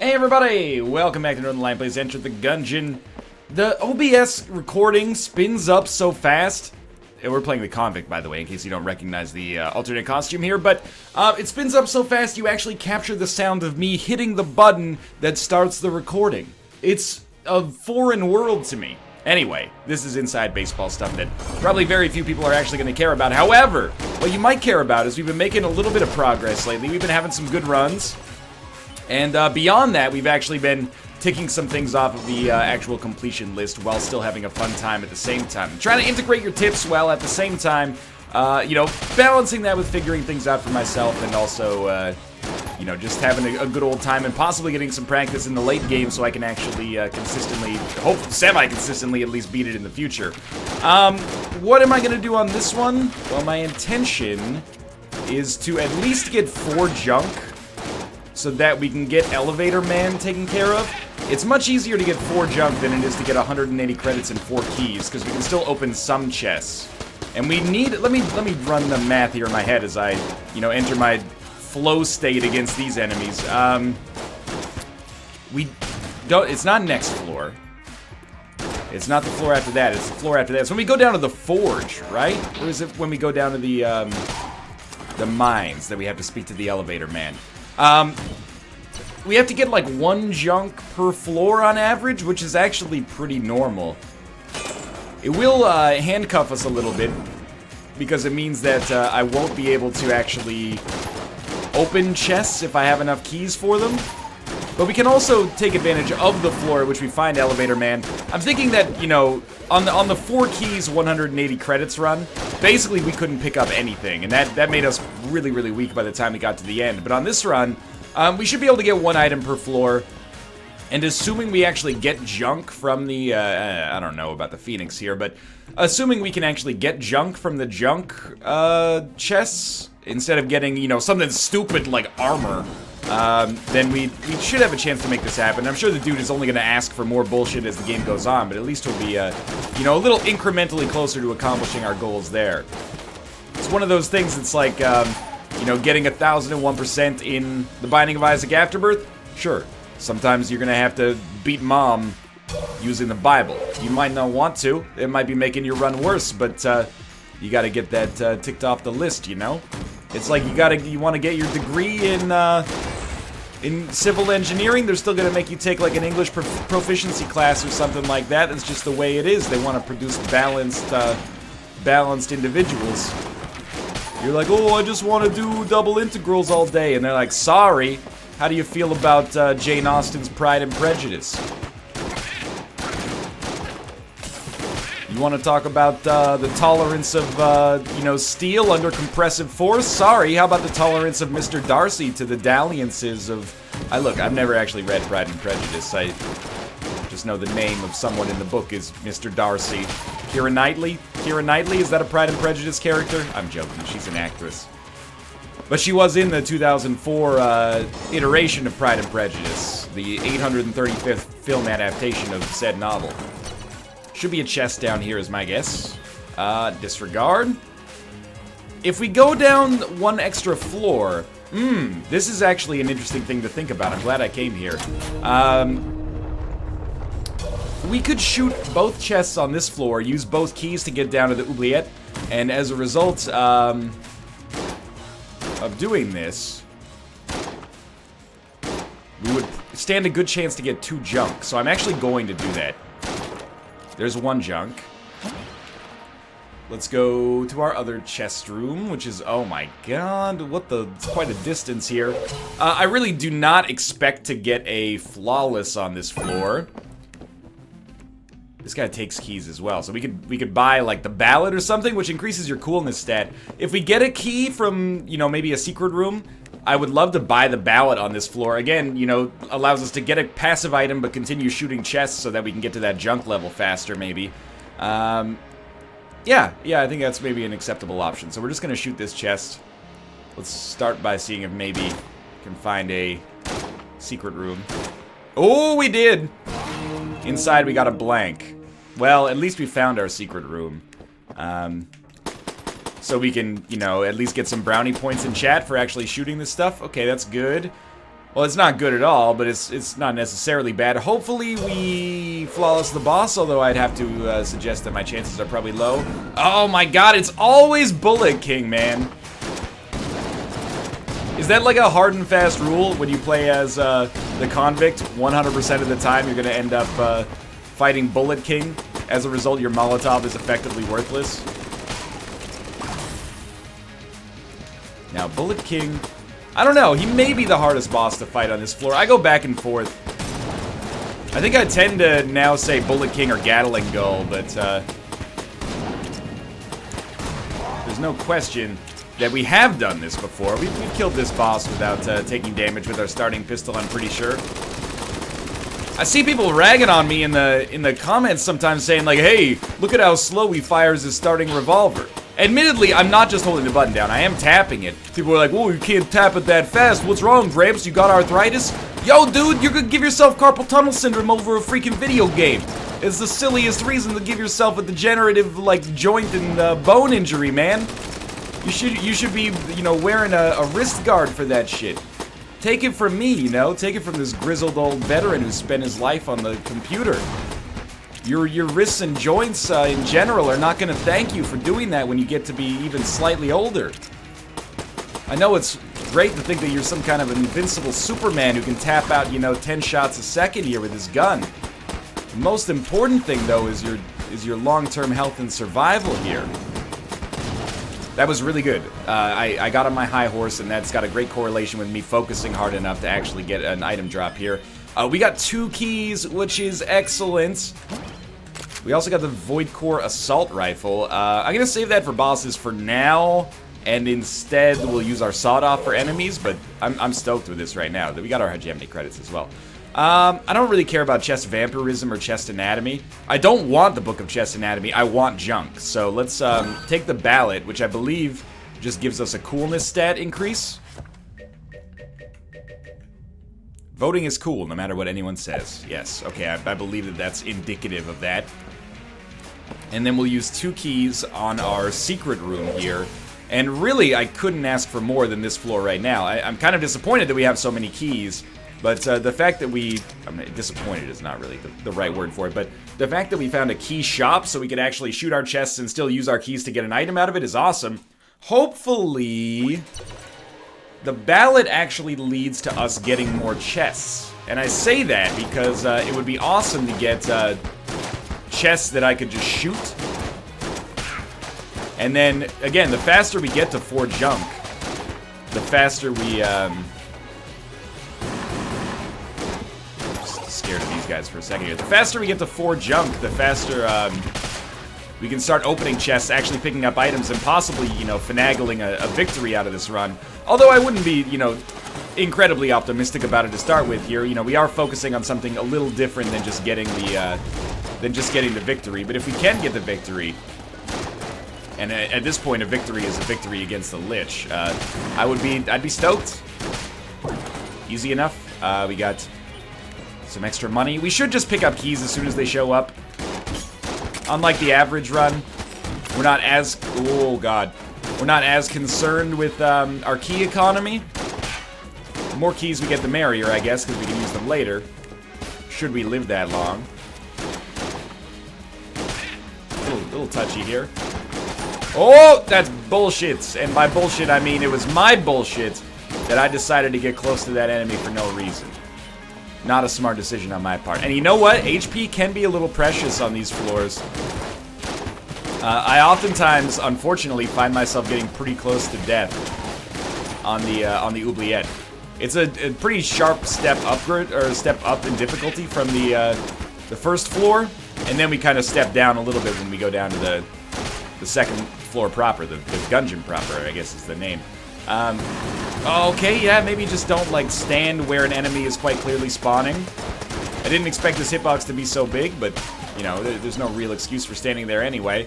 Hey everybody! Welcome back to Northernlion. Please enter the Gungeon. The OBS recording spins up so fast. We're playing the convict, by the way, in case you don't recognize the alternate costume here, but it spins up so fast you actually capture the sound of me hitting the button that starts the recording. It's a foreign world to me. Anyway, this is inside baseball stuff that probably very few people are actually going to care about. However, what you might care about is we've been making a little bit of progress lately. We've been having some good runs. And beyond that, we've actually been ticking some things off of the actual completion list while still having a fun time at the same time. I'm trying to integrate your tips while at the same time, you know, balancing that with figuring things out for myself and also, you know, just having a good old time and possibly getting some practice in the late game so I can actually consistently, semi-consistently at least beat it in the future. What am I going to do on this one? Well, my intention is to at least get 4 junk so that we can get Elevator Man taken care of. It's much easier to get 4 junk than it is to get 180 credits and 4 keys, because we can still open some chests. And we need, let me run the math here in my head as I, you know, enter my flow state against these enemies. We don't, it's not next floor. It's not the floor after that, it's the floor after that. It's when we go down to the forge, right? Or is it when we go down to the mines that we have to speak to the Elevator Man? We have to get like 1 junk per floor on average, which is actually pretty normal. It will handcuff us a little bit, because it means that I won't be able to actually open chests if I have enough keys for them. But we can also take advantage of the floor at which we find Elevator Man. I'm thinking that, you know, on the 4 keys, 180 credits run, basically we couldn't pick up anything, and that made us really, really weak by the time we got to the end. But on this run, we should be able to get 1 item per floor, and assuming we actually get junk from the, I don't know about the Phoenix here, but assuming we can actually get junk from the junk chests, instead of getting, you know, something stupid like armor, then we should have a chance to make this happen. I'm sure the dude is only going to ask for more bullshit as the game goes on, but at least we'll be, you know, a little incrementally closer to accomplishing our goals there. It's one of those things that's like, you know, getting 1001% in The Binding of Isaac Afterbirth. Sure, sometimes you're going to have to beat mom using the Bible. You might not want to. It might be making your run worse, but you got to get that ticked off the list, you know? It's like you want to get your degree in civil engineering, they're still going to make you take like an English proficiency class or something like that. That's just the way it is. They want to produce balanced individuals. You're like, oh, I just want to do double integrals all day. And they're like, sorry, how do you feel about Jane Austen's Pride and Prejudice? You want to talk about the tolerance of, you know, steel under compressive force? Sorry, how about the tolerance of Mr. Darcy to the dalliances of... Look, I've never actually read Pride and Prejudice. I just know the name of someone in the book is Mr. Darcy. Keira Knightley? Keira Knightley, is that a Pride and Prejudice character? I'm joking, she's an actress. But she was in the 2004 iteration of Pride and Prejudice, the 835th film adaptation of said novel. Should be a chest down here is my guess. Disregard. If we go down 1 extra floor, this is actually an interesting thing to think about. I'm glad I came here. We could shoot both chests on this floor, use both keys to get down to the oubliette, and as a result of doing this, we would stand a good chance to get 2 junk. So I'm actually going to do that. There's 1 junk. Let's go to our other chest room, which is, oh my god, it's quite a distance here. I really do not expect to get a flawless on this floor. This guy takes keys as well, so we could buy like the ballad or something, which increases your coolness stat. If we get a key from, you know, maybe a secret room, I would love to buy the ballot on this floor. Again, you know, allows us to get a passive item but continue shooting chests so that we can get to that junk level faster, maybe. Yeah, I think that's maybe an acceptable option. So we're just going to shoot this chest. Let's start by seeing if maybe we can find a secret room. Oh, we did! Inside we got a blank. Well, at least we found our secret room. So we can, you know, at least get some brownie points in chat for actually shooting this stuff. Okay, that's good. Well, it's not good at all, but it's not necessarily bad. Hopefully we flawless the boss, although I'd have to suggest that my chances are probably low. Oh my god, it's always Bullet King, man. Is that like a hard and fast rule? When you play as the convict, 100% of the time you're going to end up fighting Bullet King. As a result, your Molotov is effectively worthless. Now, Bullet King... I don't know, he may be the hardest boss to fight on this floor. I go back and forth. I think I tend to now say Bullet King or Gatling Gull, but there's no question that we have done this before. We've killed this boss without taking damage with our starting pistol, I'm pretty sure. I see people ragging on me in the comments sometimes saying like, hey, look at how slow he fires his starting revolver. Admittedly, I'm not just holding the button down, I am tapping it. People are like, whoa, you can't tap it that fast. What's wrong, Gramps? You got arthritis? Yo, dude, you're gonna give yourself carpal tunnel syndrome over a freaking video game. It's the silliest reason to give yourself a degenerative, like, joint and bone injury, man. You should be, you know, wearing a wrist guard for that shit. Take it from me, you know? Take it from this grizzled old veteran who spent his life on the computer. Your wrists and joints in general are not going to thank you for doing that when you get to be even slightly older. I know it's great to think that you're some kind of an invincible Superman who can tap out, you know, 10 shots a second here with his gun. The most important thing, though, is your long-term health and survival here. That was really good. I got on my high horse, and that's got a great correlation with me focusing hard enough to actually get an item drop here. We got 2 keys, which is excellent. We also got the Void Core Assault Rifle. I'm gonna save that for bosses for now, and instead we'll use our Sawed-Off for enemies, but I'm stoked with this right now. We got our hegemony credits as well. I don't really care about chest vampirism or chest anatomy. I don't want the Book of Chest Anatomy, I want junk. So let's take the ballot, which I believe just gives us a coolness stat increase. Voting is cool, no matter what anyone says. Yes, okay, I believe that that's indicative of that. And then we'll use 2 keys on our secret room here. And really, I couldn't ask for more than this floor right now. I'm kind of disappointed that we have so many keys. But the fact that I mean, disappointed is not really the right word for it, but the fact that we found a key shop so we could actually shoot our chests and still use our keys to get an item out of it is awesome. Hopefully, the ballot actually leads to us getting more chests. And I say that because it would be awesome to get chests that I could just shoot. And then, again, the faster we get to 4 junk, the faster we, just scared of these guys for a second here. The faster we get to 4 junk, the faster, we can start opening chests, actually picking up items, and possibly, you know, finagling a victory out of this run. Although I wouldn't be, you know, incredibly optimistic about it to start with here. You know, we are focusing on something a little different than just getting the victory. But if we can get the victory, and at this point a victory is a victory against the Lich, I'd be stoked. Easy enough. We got some extra money. We should just pick up keys as soon as they show up. Unlike the average run, we're not as, oh god, we're not as concerned with our key economy. The more keys we get, the merrier, I guess, because we can use them later, should we live that long. Little touchy here. Oh, that's bullshit. And by bullshit, I mean it was my bullshit that I decided to get close to that enemy for no reason. Not a smart decision on my part. And you know what? HP can be a little precious on these floors. I oftentimes, unfortunately, find myself getting pretty close to death on the oubliette. It's a pretty sharp step upgrade, or step up in difficulty from the first floor, and then we kind of step down a little bit when we go down to the second floor proper, the Gungeon proper, I guess is the name. Okay, yeah, maybe just don't, like, stand where an enemy is quite clearly spawning. I didn't expect this hitbox to be so big, but, you know, there's no real excuse for standing there anyway.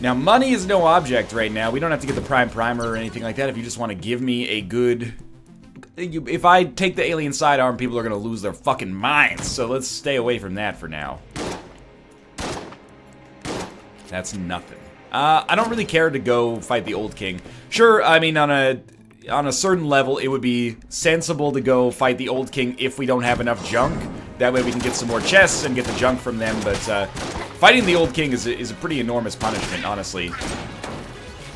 Now, money is no object right now. We don't have to get the Prime Primer or anything like that if you just want to give me a good... If I take the alien sidearm, people are going to lose their fucking minds, so let's stay away from that for now. That's nothing. I don't really care to go fight the Old King. Sure, I mean, on a on a certain level, it would be sensible to go fight the Old King if we don't have enough junk. That way we can get some more chests and get the junk from them, but fighting the Old King is a pretty enormous punishment, honestly.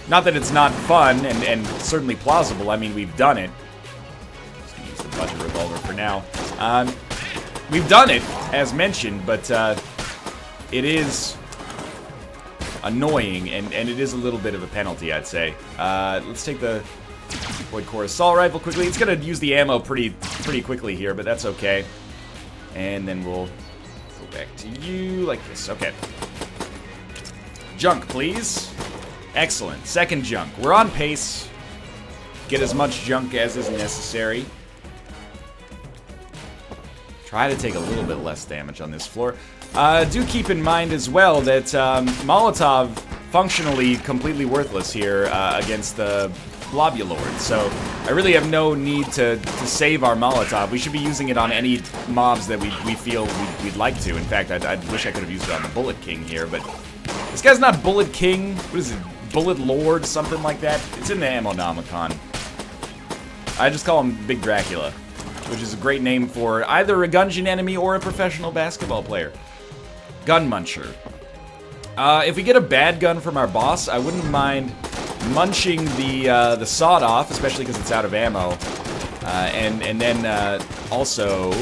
Not that it's not fun and certainly plausible. I mean, we've done it. Just gonna use the budget revolver for now. We've done it, as mentioned, but it is annoying, and it is a little bit of a penalty, I'd say. Let's take the Void Core Assault Rifle quickly. It's gonna use the ammo pretty quickly here, but that's okay. And then we'll go back to you like this. Okay. Junk, please. Excellent. Second junk. We're on pace. Get as much junk as is necessary. Try to take a little bit less damage on this floor. Do keep in mind as well that Molotov functionally completely worthless here against the Blobulord. So I really have no need to save our Molotov. We should be using it on any mobs that we feel we'd like to. In fact, I wish I could have used it on the Bullet King here, but this guy's not Bullet King. What is it? Bullet Lord, something like that. It's in the Ammonomicon. I just call him Big Dracula, which is a great name for either a Gungeon enemy or a professional basketball player. Gun Muncher. If we get a bad gun from our boss, I wouldn't mind munching the sawed off, especially because it's out of ammo. And then also,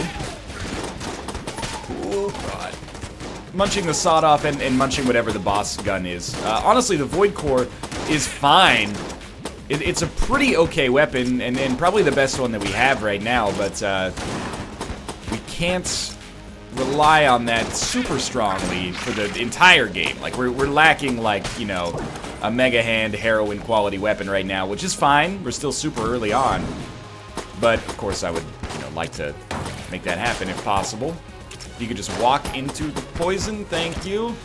oh god, munching the sawed off and munching whatever the boss gun is. Honestly, the Void Core is fine. It's a pretty okay weapon, and probably the best one that we have right now, but we can't rely on that super strongly for the entire game. Like, we're lacking, like, you know, a Mega Hand heroin quality weapon right now, which is fine. We're still super early on. But, of course, I would, you know, like to make that happen if possible. If you could just walk into the poison, thank you.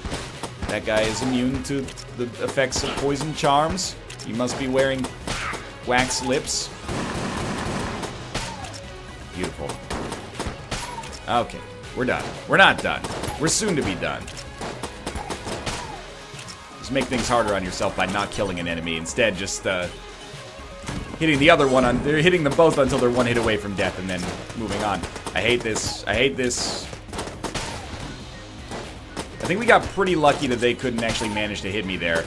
That guy is immune to the effects of poison charms. You must be wearing wax lips. Beautiful. Okay, we're done. We're not done. We're soon to be done. Just make things harder on yourself by not killing an enemy. Instead, just hitting the other one they're hitting them both until they're one hit away from death and then moving on. I hate this. I hate this. I think we got pretty lucky that they couldn't actually manage to hit me there.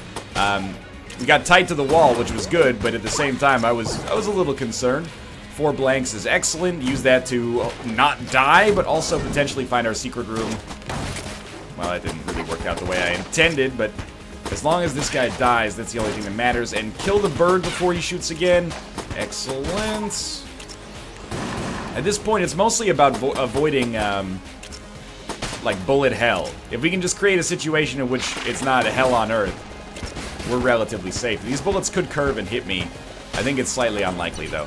We got tight to the wall, which was good, but at the same time, I was a little concerned. 4 blanks is excellent. Use that to not die, but also potentially find our secret room. Well, that didn't really work out the way I intended, but as long as this guy dies, that's the only thing that matters. And kill the bird before he shoots again. Excellent. At this point, it's mostly about avoiding, like, bullet hell. If we can just create a situation in which it's not a hell on earth, we're relatively safe. These bullets could curve and hit me. I think it's slightly unlikely, though.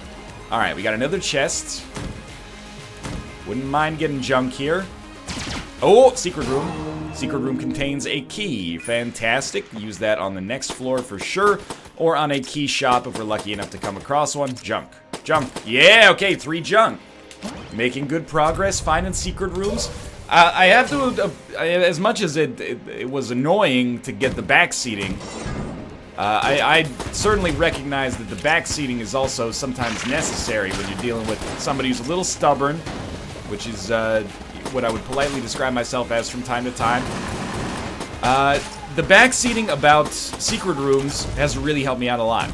Alright, we got another chest. Wouldn't mind getting junk here. Oh, secret room. Secret room contains a key. Fantastic. Use that on the next floor for sure. Or on a key shop if we're lucky enough to come across one. Junk. Junk. Yeah, okay, 3 junk. Making good progress, finding secret rooms. I have to, as much as it was annoying to get the back seating, I certainly recognize that the back seating is also sometimes necessary when you're dealing with somebody who's a little stubborn, which is what I would politely describe myself as from time to time. The back seating about secret rooms has really helped me out a lot.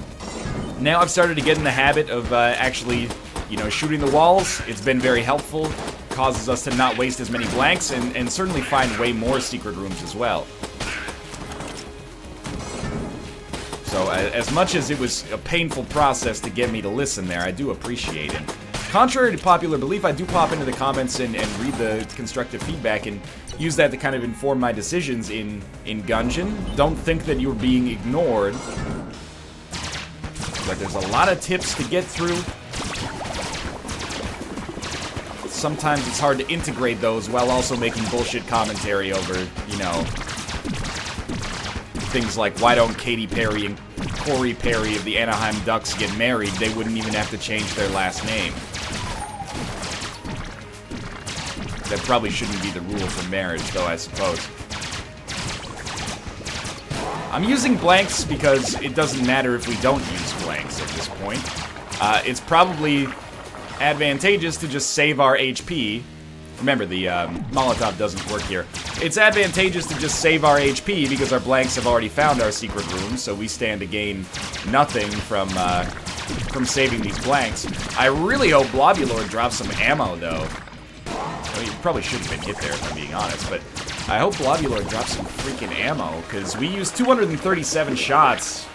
Now I've started to get in the habit of actually, you know, shooting the walls. It's been very helpful. Causes us to not waste as many blanks and certainly find way more secret rooms as well. So as much as it was a painful process to get me to listen there, I do appreciate it. Contrary to popular belief, I do pop into the comments and read the constructive feedback and use that to kind of inform my decisions in Gungeon. Don't think that you're being ignored. But there's a lot of tips to get through. Sometimes it's hard to integrate those while also making bullshit commentary over, you know, things like why don't Katy Perry and Corey Perry of the Anaheim Ducks get married? They wouldn't even have to change their last name. That probably shouldn't be the rule for marriage, though, I suppose. I'm using blanks because it doesn't matter if we don't use blanks at this point. it's probably advantageous to just save our HP. Remember, the Molotov doesn't work here. It's advantageous to just save our HP because our blanks have already found our secret room, so we stand to gain nothing from saving these blanks. I really hope Blobulord drops some ammo, though. I mean, probably shouldn't have been hit there, if I'm being honest, but I hope Blobulord drops some freaking ammo, because we used 237 shots.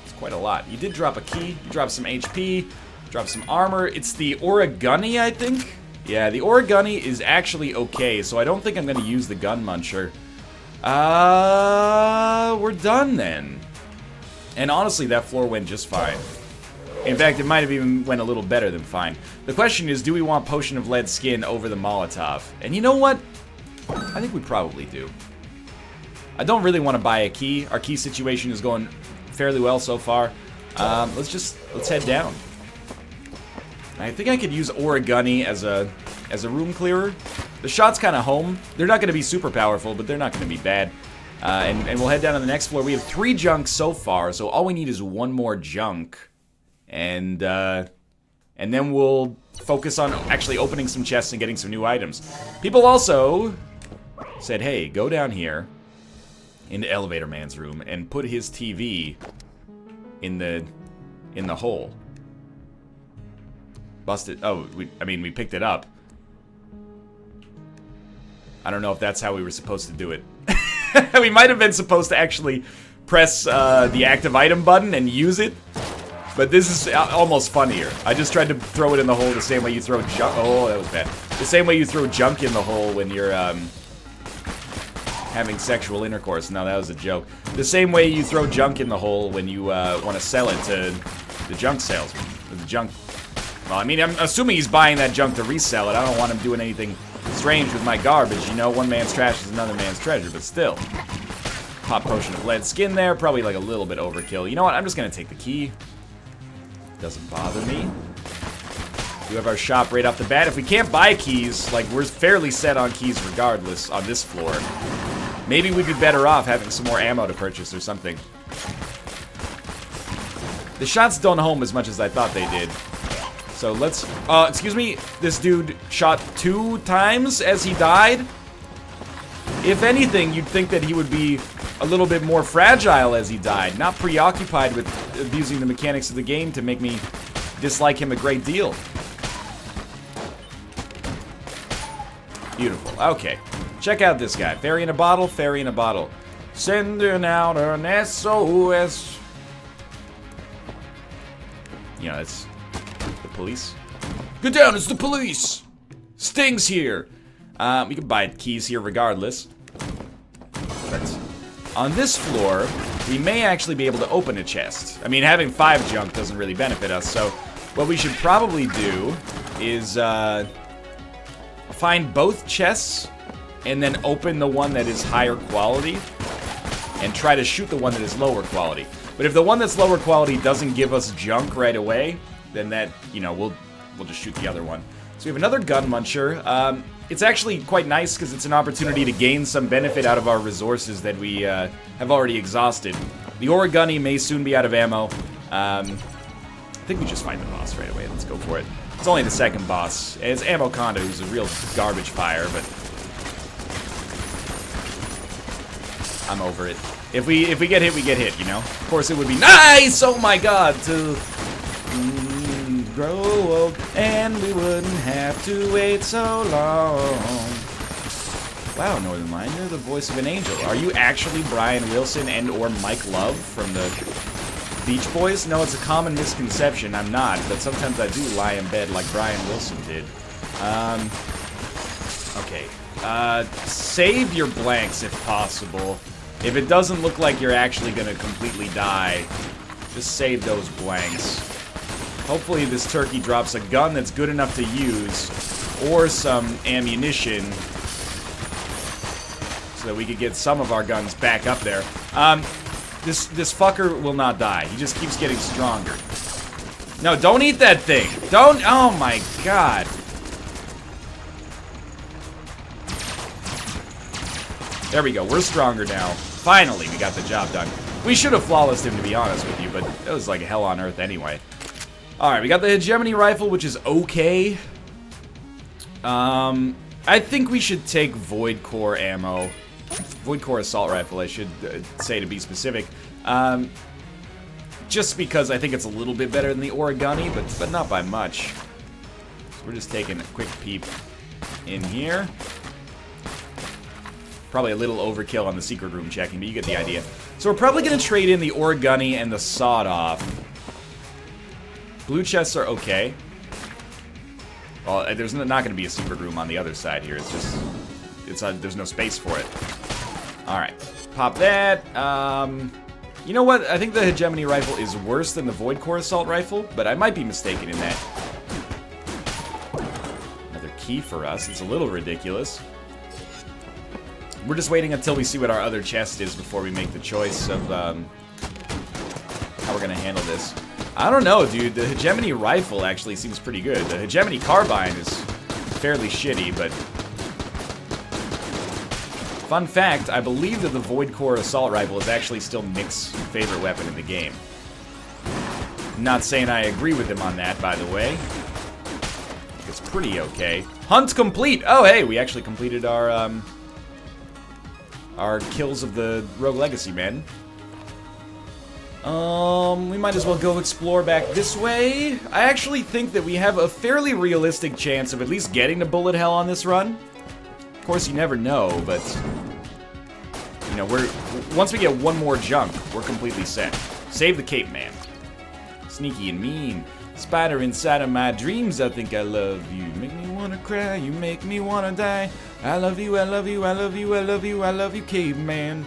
It's quite a lot. You did drop a key, you dropped some HP, dropped some armor. It's the Origami, I think? Yeah, the Origami is actually okay, so I don't think I'm going to use the Gun Muncher. We're done then. And honestly, that floor went just fine. In fact, it might have even went a little better than fine. The question is, do we want Potion of Lead Skin over the Molotov? And you know what? I think we probably do. I don't really want to buy a key. Our key situation is going fairly well so far. Let's head down. I think I could use Origami as a room clearer. The shot's kind of home. They're not going to be super powerful, but they're not going to be bad. And we'll head down to the next floor. We have 3 junks so far, so all we need is 1 more junk. And then we'll focus on actually opening some chests and getting some new items. People also said, hey, go down here into Elevator Man's room and put his TV in the hole. Busted. Oh, we picked it up. I don't know if that's how we were supposed to do it. We might have been supposed to actually press the active item button and use it. But this is almost funnier. I just tried to throw it in the hole the same way you throw junk. Oh, that was bad. The same way you throw junk in the hole when you're having sexual intercourse. No, that was a joke. The same way you throw junk in the hole when you want to sell it to the junk salesman. The junk. Well, I mean, I'm assuming he's buying that junk to resell it. I don't want him doing anything strange with my garbage. You know, one man's trash is another man's treasure, but still. Pop Potion of Lead Skin there. Probably like a little bit overkill. You know what? I'm just going to take the key. Doesn't bother me. We have our shop right off the bat. If we can't buy keys, like, we're fairly set on keys regardless on this floor. Maybe we'd be better off having some more ammo to purchase or something. The shots don't home as much as I thought they did. So let's... excuse me, this dude shot 2 times as he died? If anything, you'd think that he would be a little bit more fragile as he died, not preoccupied with abusing the mechanics of the game to make me dislike him a great deal. Beautiful. Okay. Check out this guy. Fairy in a bottle, fairy in a bottle. Sending out an SOS. You know, it's the police. Get down, it's the police! Sting's here! We can buy keys here regardless. But on this floor, we may actually be able to open a chest. I mean, having 5 junk doesn't really benefit us, so what we should probably do is find both chests and then open the one that is higher quality and try to shoot the one that is lower quality. But if the one that's lower quality doesn't give us junk right away, then that, you know, we'll just shoot the other one. So we have another Gun Muncher. It's actually quite nice because it's an opportunity to gain some benefit out of our resources that we have already exhausted. The Origami may soon be out of ammo. I think we just fight the boss right away. Let's go for it. It's only the second boss. It's Ammo Conda, who's a real garbage fire, but I'm over it. If we get hit, we get hit, you know? Of course, it would be nice, oh my god, to grow old, and we wouldn't have to wait so long. Wow, Northernlion, you're the voice of an angel. Are you actually Brian Wilson and or Mike Love from the Beach Boys? No, it's a common misconception. I'm not, but sometimes I do lie in bed like Brian Wilson did. Okay. Save your blanks if possible. If it doesn't look like you're actually gonna completely die, just save those blanks. Hopefully this turkey drops a gun that's good enough to use, or some ammunition, so that we could get some of our guns back up there. This fucker will not die. He just keeps getting stronger. No, don't eat that thing. Don't, oh my god. There we go, we're stronger now. Finally, we got the job done. We should have flawlessed him, to be honest with you, but it was like hell on earth anyway. Alright, we got the hegemony rifle, which is okay. I think we should take void core ammo. Void core assault rifle, I should say to be specific. Just because I think it's a little bit better than the origami, but not by much. So we're just taking a quick peep in here. Probably a little overkill on the secret room checking, but you get the idea. So we're probably going to trade in the origami and the sawed-off. Blue chests are okay. Well, there's not going to be a secret room on the other side here. It's just, there's no space for it. All right, pop that. You know what? I think the hegemony rifle is worse than the void core assault rifle, but I might be mistaken in that. Another key for us. It's a little ridiculous. We're just waiting until we see what our other chest is before we make the choice of how we're going to handle this. I don't know, dude. The hegemony rifle actually seems pretty good. The hegemony carbine is fairly shitty, but... Fun fact, I believe that the void core assault rifle is actually still Nick's favorite weapon in the game. Not saying I agree with him on that, by the way. It's pretty okay. Hunt complete! Oh, hey, we actually completed our kills of the Rogue Legacy men. We might as well go explore back this way. I actually think that we have a fairly realistic chance of at least getting to bullet hell on this run. Of course, you never know, but... You know, once we get one more junk, we're completely set. Save the cape, man. Sneaky and mean. Spider inside of my dreams, I think I love you. Make me wanna cry, you make me wanna die. I love you, I love you, I love you, I love you, I love you, caveman.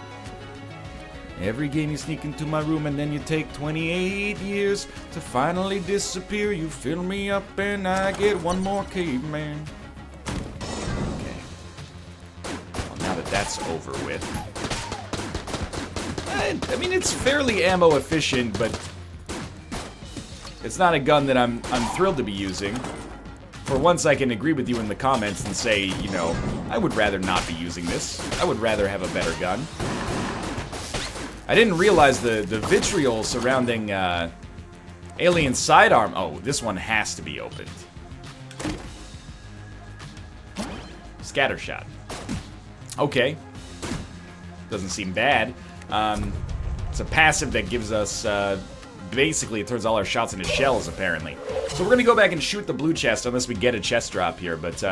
Every game you sneak into my room and then you take 28 years to finally disappear. You fill me up and I get one more caveman. Okay. Well, now that that's over with. I mean, it's fairly ammo efficient, but it's not a gun that I'm thrilled to be using. For once, I can agree with you in the comments and say, you know, I would rather not be using this. I would rather have a better gun. I didn't realize the vitriol surrounding alien sidearm. Oh, this one has to be opened. Scattershot. Okay. Doesn't seem bad. It's a passive that gives us, basically it turns all our shots into shells, apparently. So we're gonna go back and shoot the blue chest unless we get a chest drop here, but,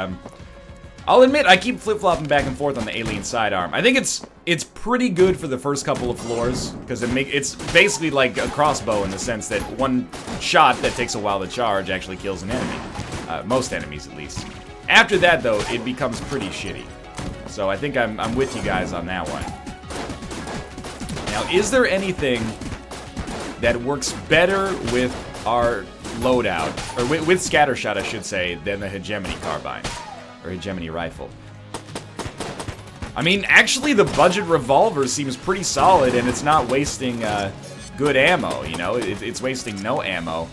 I'll admit, I keep flip-flopping back and forth on the alien sidearm. I think it's pretty good for the first couple of floors, because it's basically like a crossbow in the sense that one shot that takes a while to charge actually kills an enemy. Most enemies, at least. After that, though, it becomes pretty shitty. So I think I'm with you guys on that one. Now, is there anything that works better with our loadout, or with Scattershot, I should say, than the hegemony carbine? Or hegemony rifle. I mean, actually, the budget revolver seems pretty solid, and it's not wasting good ammo, you know? It's wasting no ammo.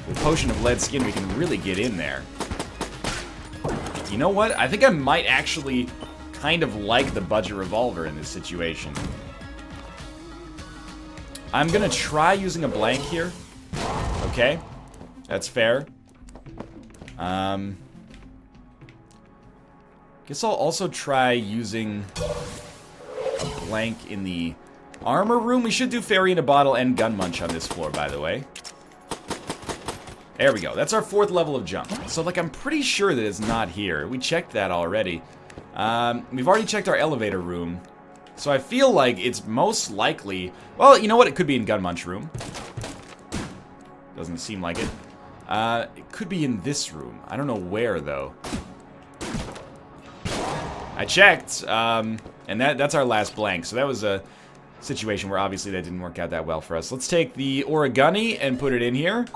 With Potion of Lead Skin, we can really get in there. You know what? I think I might actually kind of like the budget revolver in this situation. I'm gonna try using a blank here. Okay? That's fair. Guess I'll also try using a blank in the armor room. We should do Fairy in a Bottle and Gun Munch on this floor, by the way. There we go. That's our 4th level of jump. So, like, I'm pretty sure that it's not here. We checked that already. We've already checked our elevator room. So I feel like it's most likely... Well, you know what? It could be in Gun Munch room. Doesn't seem like it. It could be in this room. I don't know where, though. I checked, and that's our last blank. So that was a situation where obviously that didn't work out that well for us. Let's take the origami and put it in here.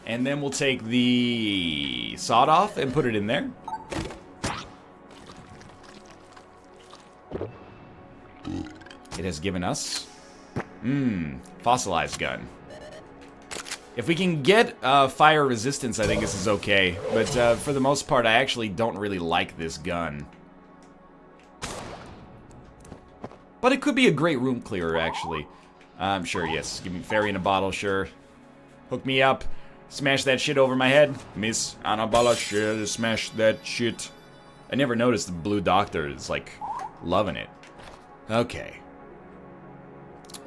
And then we'll take the sawed-off and put it in there. It has given us... fossilized gun. If we can get fire resistance, I think this is okay. But for the most part, I actually don't really like this gun. But it could be a great room clearer, actually. Sure, yes. Give me fairy in a bottle, sure. Hook me up. Smash that shit over my head. Miss Annabella shit, smash that shit. I never noticed the blue doctor is, like, loving it. Okay.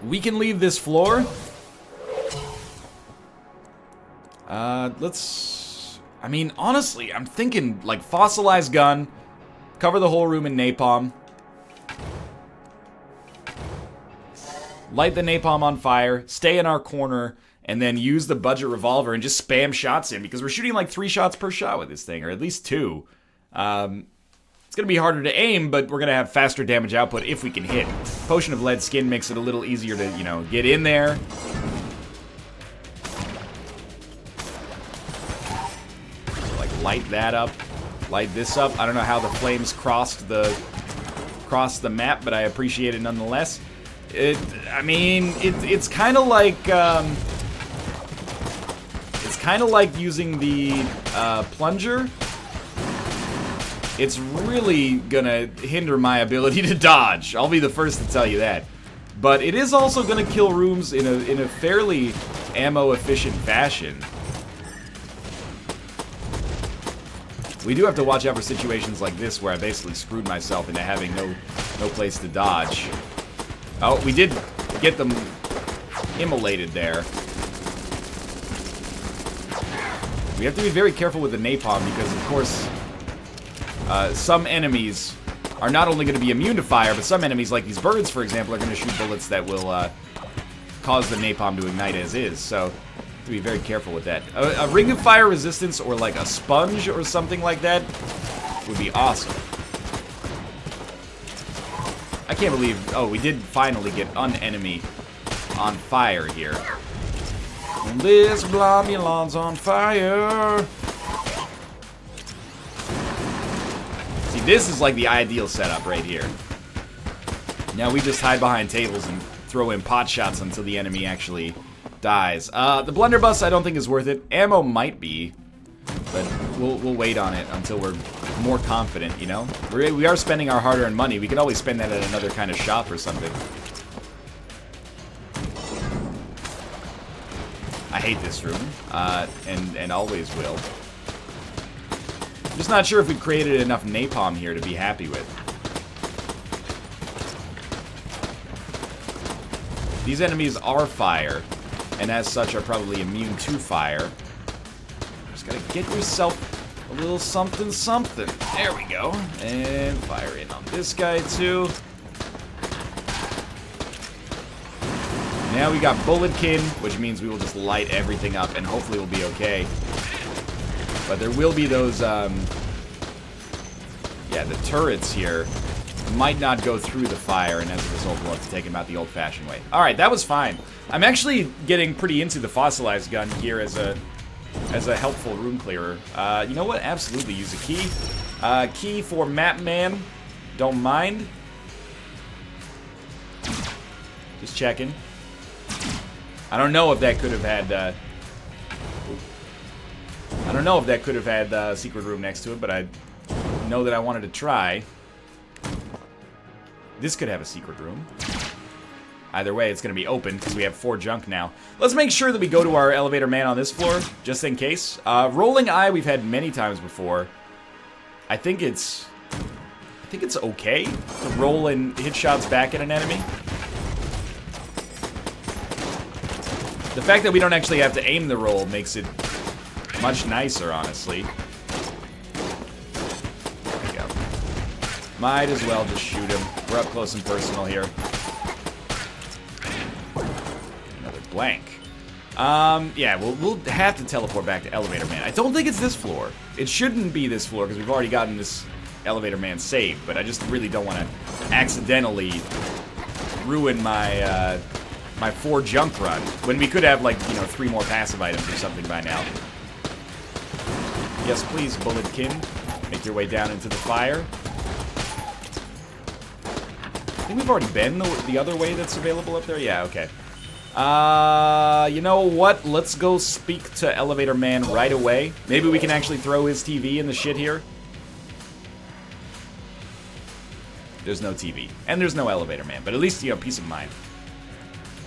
We can leave this floor. Let's... I mean, honestly, I'm thinking, like, fossilized gun. Cover the whole room in napalm. Light the napalm on fire. Stay in our corner. And then use the budget revolver and just spam shots in. Because we're shooting like 3 shots per shot with this thing. Or at least 2. It's going to be harder to aim, but we're going to have faster damage output if we can hit. Potion of Lead Skin makes it a little easier to, you know, get in there. So, like, light that up. Light this up. I don't know how the flames crossed the map, but I appreciate it nonetheless. It's kind of like, using the plunger. It's really gonna hinder my ability to dodge. I'll be the first to tell you that. But it is also gonna kill rooms in a fairly ammo-efficient fashion. We do have to watch out for situations like this where I basically screwed myself into having no place to dodge. Oh, we did get them immolated there. We have to be very careful with the napalm because, of course, some enemies are not only going to be immune to fire, but some enemies, like these birds, for example, are going to shoot bullets that will cause the napalm to ignite as is. So, have to be very careful with that. A ring of fire resistance or like a sponge or something like that would be awesome. I can't believe... Oh, we did finally get an enemy on fire here. This Blomulon's on fire. See, this is like the ideal setup right here. Now we just hide behind tables and throw in pot shots until the enemy actually dies. The blunderbuss I don't think is worth it. Ammo might be, but we'll wait on it until we're more confident, you know? We are spending our hard-earned money. We could always spend that at another kind of shop or something. I hate this room, and always will. I'm just not sure if we created enough napalm here to be happy with. These enemies are fire, and as such are probably immune to fire. Just gotta get yourself a little something something. There we go. And fire in on this guy too. Now we got Bulletkin, which means we will just light everything up and hopefully we'll be okay. But there will be those, yeah, the turrets here might not go through the fire, and as a result we'll have to take them out the old-fashioned way. Alright, that was fine. I'm actually getting pretty into the fossilized gun here as a helpful room clearer. You know what? Absolutely use a key. Key for Map Man. Don't mind. Just checking. I don't know if that could have had, I don't know if that could have had a secret room next to it, but I know that I wanted to try. This could have a secret room. Either way, it's going to be open because we have 4 junk now. Let's make sure that we go to our elevator man on this floor, just in case. Rolling eye we've had many times before. I think it's okay to roll and hit shots back at an enemy. The fact that we don't actually have to aim the roll makes it much nicer, honestly. There we go. Might as well just shoot him. We're up close and personal here. Another blank. Yeah, we'll have to teleport back to Elevator Man. I don't think it's this floor. It shouldn't be this floor because we've already gotten this Elevator Man saved, but I just really don't want to accidentally ruin my my 4 junk run when we could have, like, you know, 3 more passive items or something by now. Yes, please, Bulletkin. Make your way down into the fire. I think we've already been the other way that's available up there. Yeah, okay. You know what? Let's go speak to Elevator Man right away. Maybe we can actually throw his TV in the shit here. There's no TV. And there's no Elevator Man, but at least, you know, peace of mind.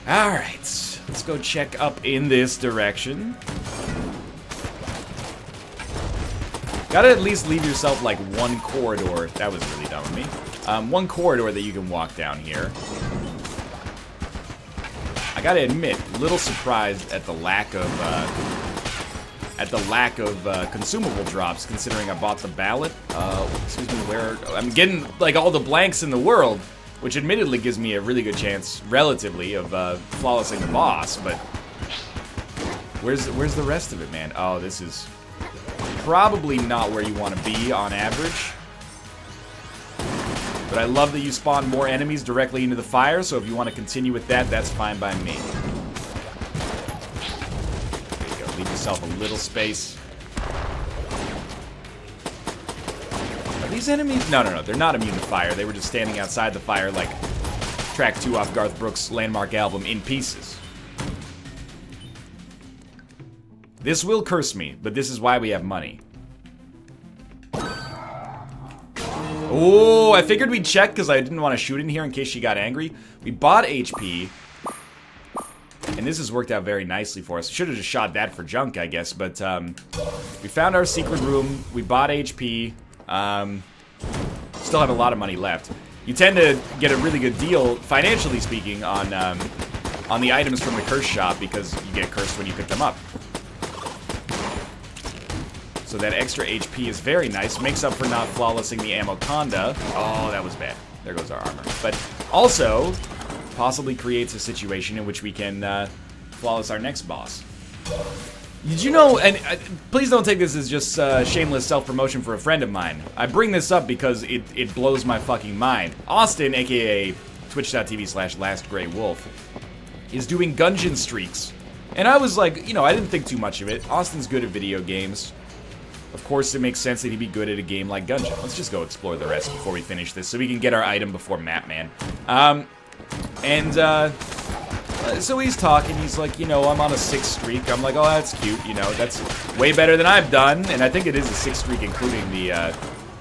Alright, let's go check up in this direction. Gotta at least leave yourself like one corridor. That was really dumb of me. One corridor that you can walk down here. I gotta admit, a little surprised at the lack of consumable drops, considering I bought the ballot. Excuse me, where I'm getting like all the blanks in the world, which admittedly gives me a really good chance, relatively, of flawlessing the boss. But where's the rest of it, man? Oh, this is probably not where you want to be on average. But I love that you spawn more enemies directly into the fire, so if you want to continue with that, that's fine by me. There you go, leave yourself a little space. Are these enemies? No, they're not immune to fire. They were just standing outside the fire like track 2 off Garth Brooks' landmark album, In Pieces. This will curse me, but this is why we have money. Oh, I figured we'd check because I didn't want to shoot in here in case she got angry. We bought HP. And this has worked out very nicely for us. Should have just shot that for junk, I guess. But we found our secret room. We bought HP. Still have a lot of money left. You tend to get a really good deal, financially speaking, on the items from the curse shop because you get cursed when you pick them up. So that extra HP is very nice. Makes up for not flawlessing the ammo conda. Oh, that was bad. There goes our armor. But also, possibly creates a situation in which we can flawless our next boss. Did you know, and please don't take this as just shameless self-promotion for a friend of mine. I bring this up because it blows my fucking mind. Austin, aka twitch.tv/lastgraywolf, is doing Gungeon streaks. And I was like, you know, I didn't think too much of it. Austin's good at video games. Of course, it makes sense that he'd be good at a game like Gungeon. Let's just go explore the rest before we finish this, so we can get our item before Mapman. So he's talking, he's like, you know, I'm on a 6 streak. I'm like, oh, that's cute, you know, that's way better than I've done. And I think it is a 6 streak, including the,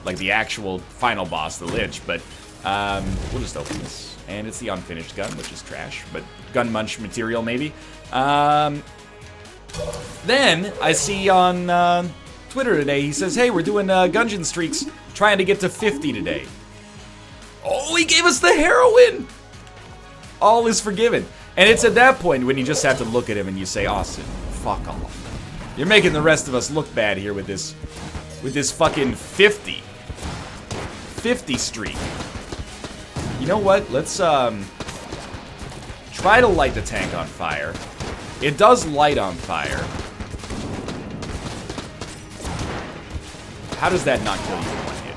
like, the actual final boss, the Lich. But, we'll just open this. And it's the unfinished gun, which is trash, but gun munch material, maybe. Then, I see on, Twitter today, he says, hey, we're doing Gungeon streaks, trying to get to 50 today. Oh, he gave us the heroin! All is forgiven. And it's at that point when you just have to look at him and you say, Austin, fuck off. You're making the rest of us look bad here with this fucking 50 streak. You know what? Let's try to light the tank on fire. It does light on fire. How does that not kill you in one hit?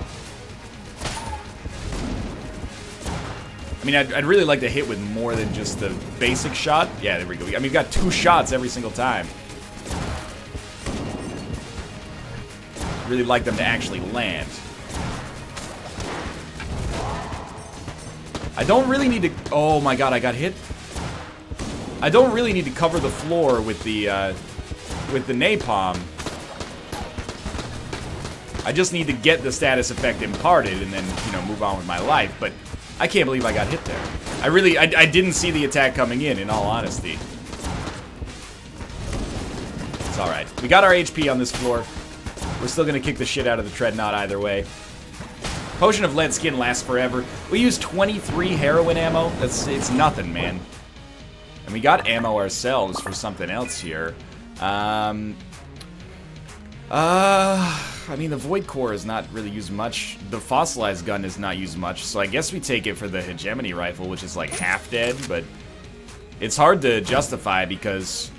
I mean, I'd really like to hit with more than just the basic shot. Yeah, there we go. I mean, we've got 2 shots every single time. Really like them to actually land. I don't really need to... Oh my god, I got hit. I don't really need to cover the floor with the napalm. I just need to get the status effect imparted and then, you know, move on with my life. But I can't believe I got hit there. I didn't see the attack coming in all honesty. It's alright. We got our HP on this floor. We're still gonna kick the shit out of the Treadnought either way. Potion of Lead Skin lasts forever. We used 23 heroin ammo. It's nothing, man. And we got ammo ourselves for something else here. I mean, the Void Core is not really used much. The Fossilized Gun is not used much, so I guess we take it for the Hegemony Rifle, which is like half dead, but it's hard to justify because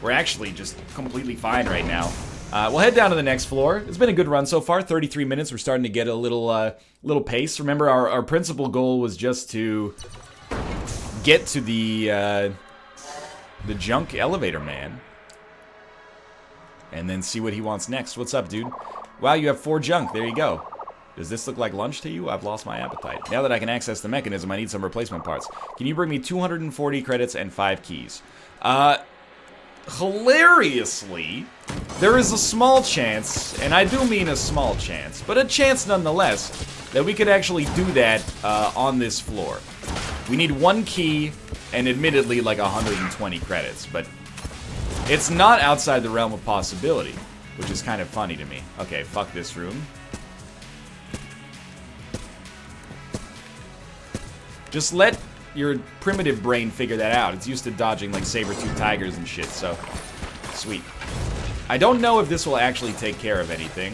we're actually just completely fine right now. We'll head down to the next floor. It's been a good run so far, 33 minutes. We're starting to get a little pace. Remember, our principal goal was just to get to the junk elevator man. And then see what he wants next. What's up, dude? Wow, you have 4 junk. There you go. Does this look like lunch to you? I've lost my appetite. Now that I can access the mechanism, I need some replacement parts. Can you bring me 240 credits and 5 keys? Hilariously, there is a small chance, and I do mean a small chance, but a chance nonetheless, that we could actually do that on this floor. We need 1 key and admittedly like 120 credits, but it's not outside the realm of possibility, which is kind of funny to me. Okay, fuck this room. Just let your primitive brain figure that out. It's used to dodging like saber-tooth tigers and shit, so sweet. I don't know if this will actually take care of anything,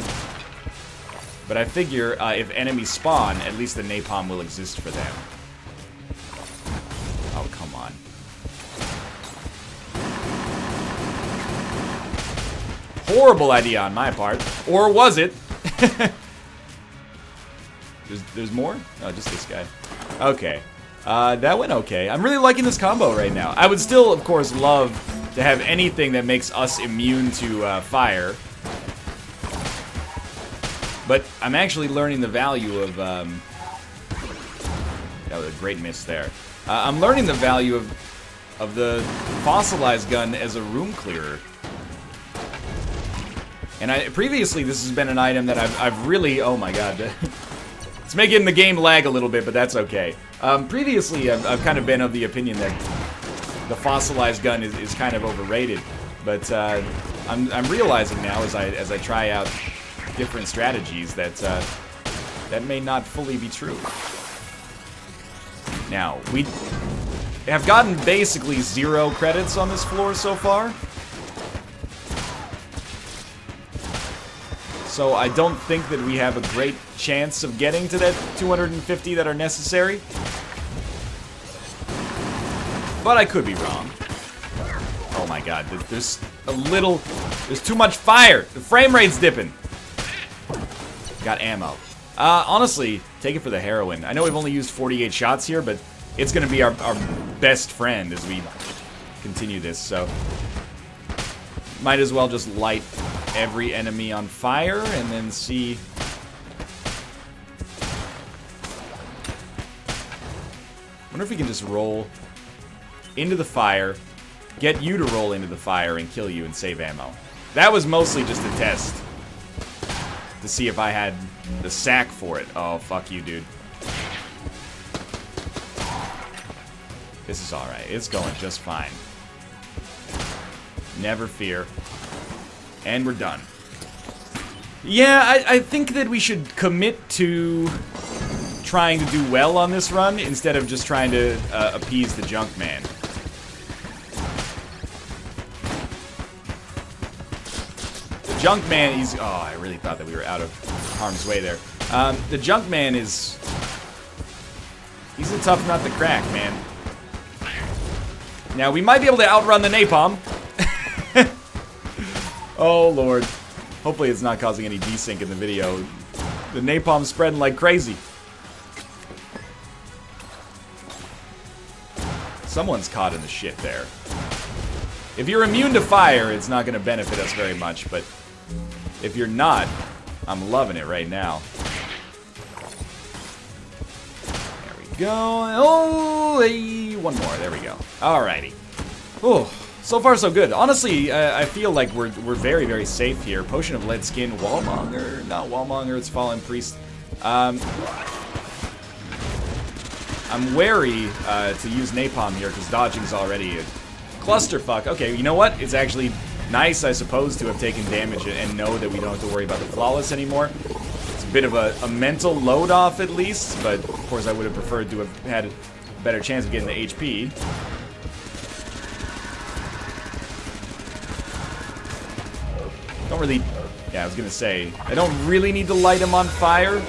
but I figure if enemies spawn, at least the napalm will exist for them. Oh, come on. Horrible idea on my part. Or was it? There's more? Oh, just this guy. Okay. That went okay. I'm really liking this combo right now. I would still, of course, love to have anything that makes us immune to fire. But I'm actually learning the value of... that was a great miss there. I'm learning the value of the fossilized gun as a room clearer. And previously, this has been an item that I've really... Oh my god. It's making the game lag a little bit, but that's okay. Previously, I've kind of been of the opinion that the fossilized gun is kind of overrated. But I'm realizing now, as I try out different strategies, that that may not fully be true. Now, we have gotten basically 0 credits on this floor so far. So I don't think that we have a great chance of getting to that 250 that are necessary. But I could be wrong. Oh my god, there's too much fire! The frame rate's dipping! Got ammo. Honestly, take it for the heroin. I know we've only used 48 shots here, but it's gonna be our best friend as we continue this, so... Might as well just light every enemy on fire and then see... Wonder if we can just roll into the fire, get you to roll into the fire and kill you and save ammo. That was mostly just a test to see if I had the sack for it. Oh, fuck you, dude. This is alright. It's going just fine. Never fear. And we're done. Yeah, I think that we should commit to trying to do well on this run instead of just trying to appease the junk man. The junk man, he's... Oh, I really thought that we were out of harm's way there. The junk man is... He's a tough nut to crack, man. Now, we might be able to outrun the napalm. Oh, Lord. Hopefully it's not causing any desync in the video. The napalm's spreading like crazy. Someone's caught in the shit there. If you're immune to fire, it's not going to benefit us very much, but if you're not, I'm loving it right now. There we go. Oh, hey, one more. There we go. Alrighty. Oh. So far, so good. Honestly, I feel like we're very, very safe here. Potion of Lead Skin, Wallmonger. Not Wallmonger, it's Fallen Priest. I'm wary to use Napalm here, because dodging's already a clusterfuck. Okay, you know what? It's actually nice, I suppose, to have taken damage and know that we don't have to worry about the Flawless anymore. It's a bit of a mental load off, at least, but of course I would have preferred to have had a better chance of getting the HP. Don't really... Yeah, I was gonna say, I don't really need to light him on fire,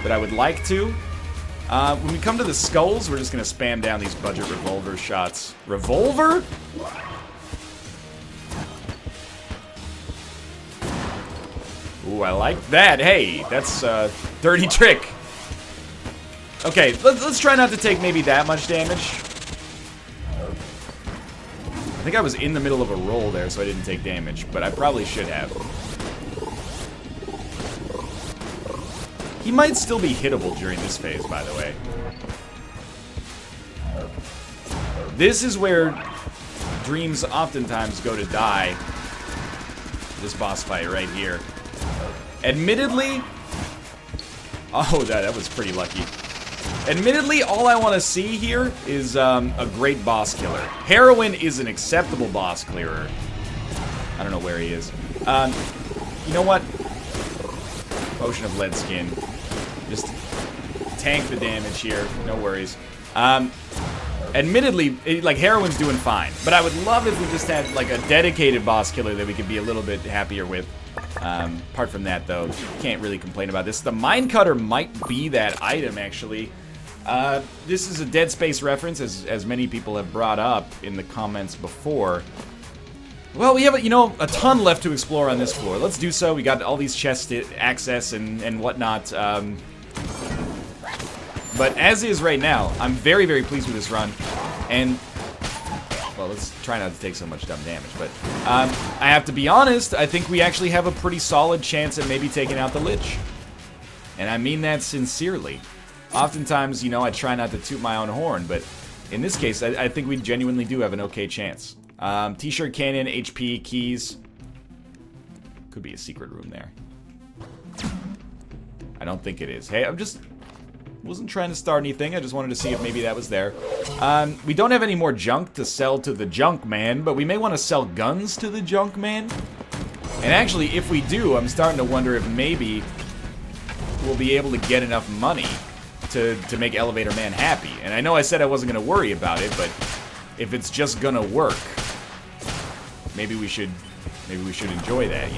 but I would like to. When we come to the skulls, we're just gonna spam down these budget revolver shots. Revolver? Ooh, I like that. Hey, that's a dirty trick. Okay, let's try not to take maybe that much damage. I think I was in the middle of a roll there, so I didn't take damage, but I probably should have. He might still be hittable during this phase, by the way. This is where dreams oftentimes go to die. This boss fight right here. Admittedly... Oh, that was pretty lucky. Admittedly, all I want to see here is a great boss killer. Heroin is an acceptable boss clearer. I don't know where he is. You know what? Potion of lead skin. Just tank the damage here. No worries. Admittedly, like, Heroin's doing fine. But I would love if we just had, like, a dedicated boss killer that we could be a little bit happier with. Apart from that, though, can't really complain about this. The Mine Cutter might be that item, actually. This is a Dead Space reference, as many people have brought up in the comments before. Well, we have, a ton left to explore on this floor. Let's do so. We got all these chests to access and whatnot. But as is right now, I'm very, very pleased with this run. And, well, let's try not to take so much dumb damage. But I have to be honest, I think we actually have a pretty solid chance at maybe taking out the Lich. And I mean that sincerely. Oftentimes, I try not to toot my own horn, but in this case, I think we genuinely do have an okay chance. T-shirt cannon, HP, keys. Could be a secret room there. I don't think it is. Hey, wasn't trying to start anything. I just wanted to see if maybe that was there. We don't have any more junk to sell to the junk man, but we may want to sell guns to the junk man. And actually, if we do, I'm starting to wonder if maybe we'll be able to get enough money to make Elevator Man happy. And I know I said I wasn't going to worry about it, but if it's just going to work, maybe we should enjoy that,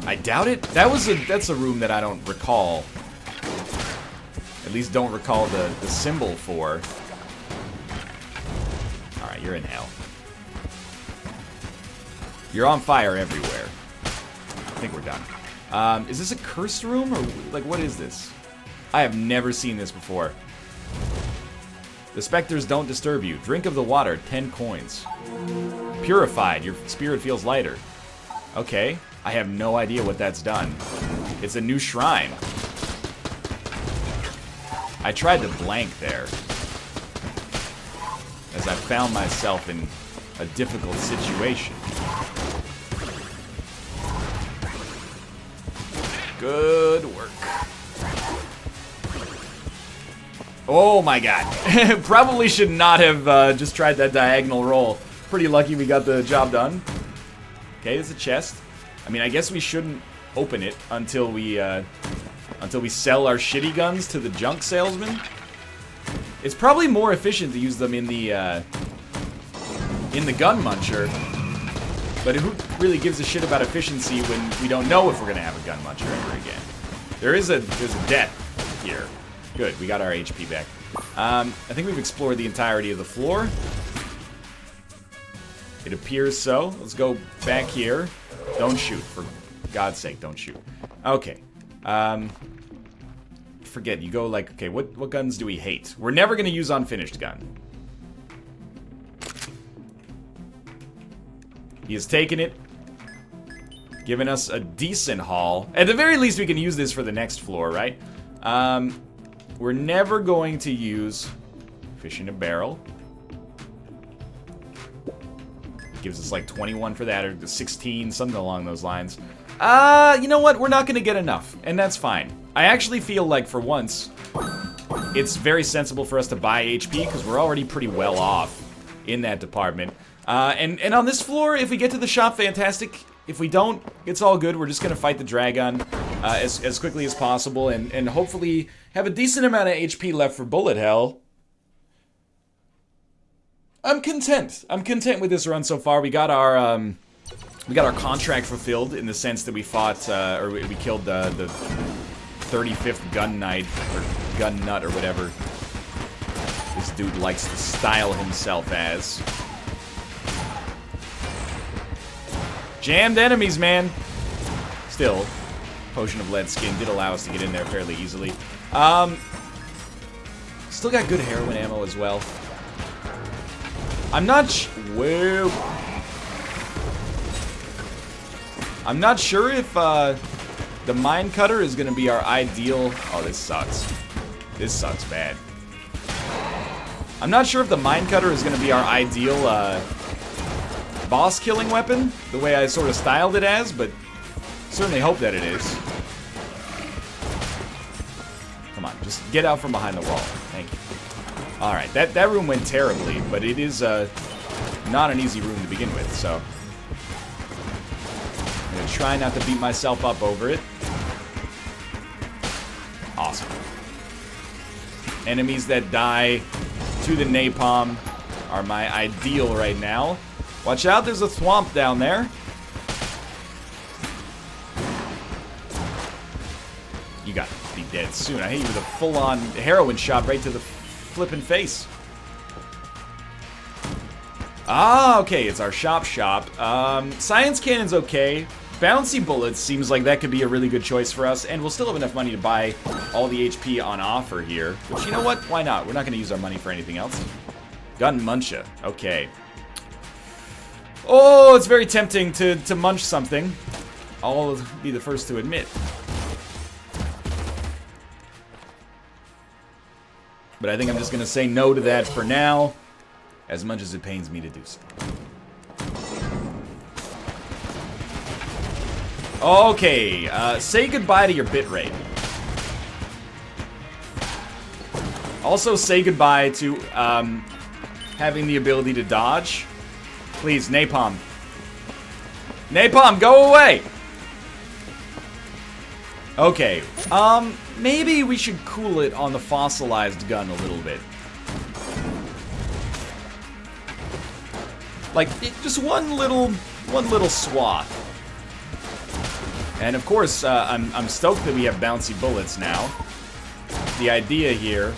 I doubt it. That's a room that I don't recall. At least don't recall the symbol for. Alright, you're in hell. You're on fire everywhere. I think we're done. Is this a cursed room, or, like, what is this? I have never seen this before. The specters don't disturb you. Drink of the water, 10 coins. Purified, your spirit feels lighter. Okay, I have no idea what that's done. It's a new shrine. I tried to blank there, as I found myself in a difficult situation. Good work. Oh my god. Probably should not have just tried that diagonal roll. Pretty lucky we got the job done. Okay, there's a chest. I mean, I guess we shouldn't open it until we sell our shitty guns to the junk salesman. It's probably more efficient to use them in the gun muncher. But who really gives a shit about efficiency when we don't know if we're gonna have a gun muncher ever again? There's a death here. Good, we got our HP back. I think we've explored the entirety of the floor. It appears so. Let's go back here. Don't shoot, for God's sake, don't shoot. Okay. Forget, you go like, okay, what guns do we hate? We're never gonna use unfinished gun. He has taken it, given us a decent haul. At the very least, we can use this for the next floor, right? We're never going to use fish in a barrel. Gives us like 21 for that, or 16, something along those lines. You know what? We're not going to get enough, and that's fine. I actually feel like, for once, it's very sensible for us to buy HP, because we're already pretty well off in that department. And on this floor, if we get to the shop, fantastic. If we don't, it's all good. We're just going to fight the Dragon as quickly as possible, and hopefully have a decent amount of HP left for bullet hell. I'm content. I'm content with this run so far. We got our contract fulfilled in the sense that we fought, or we killed the 35th gun knight, or gun nut, or whatever this dude likes to style himself as. Jammed enemies, man. Still, Potion of Lead Skin did allow us to get in there fairly easily. Still got good heroin ammo as well. I'm not sure if the Mine Cutter is gonna be our ideal. Oh, this sucks. This sucks bad. I'm not sure if the Mine Cutter is gonna be our ideal boss killing weapon, the way I sort of styled it as, but certainly hope that it is. Come on, just get out from behind the wall. Thank you. Alright, that room went terribly, but it is not an easy room to begin with, so I'm going to try not to beat myself up over it. Awesome. Enemies that die to the napalm are my ideal right now. Watch out, there's a thwomp down there. You got to be dead soon. I hit you with a full-on heroin shot right to the flippin' face. Ah, okay, it's our shop. Science cannon's okay. Bouncy bullets seems like that could be a really good choice for us, and we'll still have enough money to buy all the HP on offer here. Which, you know what? Why not? We're not going to use our money for anything else. Gun muncha. Okay. Oh, it's very tempting to munch something. I'll be the first to admit. But I think I'm just going to say no to that for now, as much as it pains me to do so. Okay, say goodbye to your bitrate. Also, say goodbye to having the ability to dodge. Please, napalm. Napalm, go away! Okay, maybe we should cool it on the fossilized gun a little bit. Like, just one little swath. And of course, I'm stoked that we have bouncy bullets now. The idea here